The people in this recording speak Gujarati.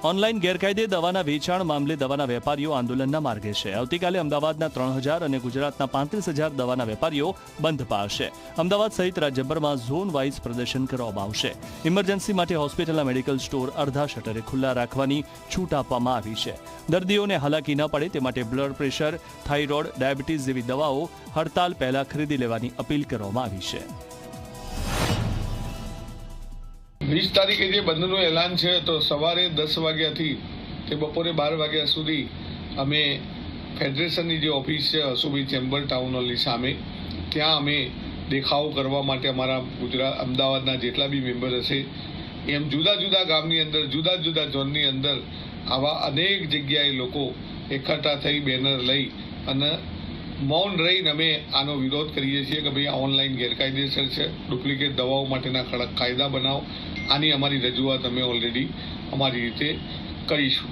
ઓનલાઈન ગેરકાયદે દવાના વેચાણ મામલે દવાના વેપારીઓ આંદોલનના માર્ગે છે। આવતીકાલે અમદાવાદના 3000 અને ગુજરાતના 35,000 દવાના વેપારીઓ બંધ પાળશે। અમદાવાદ સહિત રાજ્યભરમાં ઝોન વાઇઝ પ્રદર્શન કરવામાં આવશે। ઇમરજન્સી માટે હોસ્પિટલના મેડિકલ સ્ટોર અડધા શટરે ખુલ્લા રાખવાની છૂટ આપવામાં આવી છે। દર્દીઓને હાલાકી ન પડે તે માટે બ્લડ પ્રેશર, થાઇરોઇડ, ડાયાબિટીસ જેવી દવાઓ હડતાલ પહેલા ખરીદી લેવાની અપીલ કરવામાં આવી છે। 20 તારીખે જે બંધનું એલાન છે તો સવારે 10 વાગ્યાથી તે બપોરે 12 વાગ્યા સુધી અમે ફેડરેશનની જે ઓફિસ છે અશુભી ચેમ્બર ટાઉન હોલની સામે ત્યાં અમે દેખાવો કરવા માટે અમારા અમદાવાદના જેટલા બી મેમ્બર હશે એમ જુદા જુદા ગામની અંદર જુદા જુદા ઝોનની અંદર આવા અનેક જગ્યાએ લોકો એકઠા થઈ બેનર લઈ અને મૌન રહીને અમે આનો વિરોધ કરીએ છીએ કે ભાઈ આ ઓનલાઈન ગેરકાયદેસર છે, ડુપ્લિકેટ દવાઓ માટેના કડક કાયદા બનાવો। આની અમારી રજૂઆત અમે ઓલરેડી અમારી રીતે કરીશું।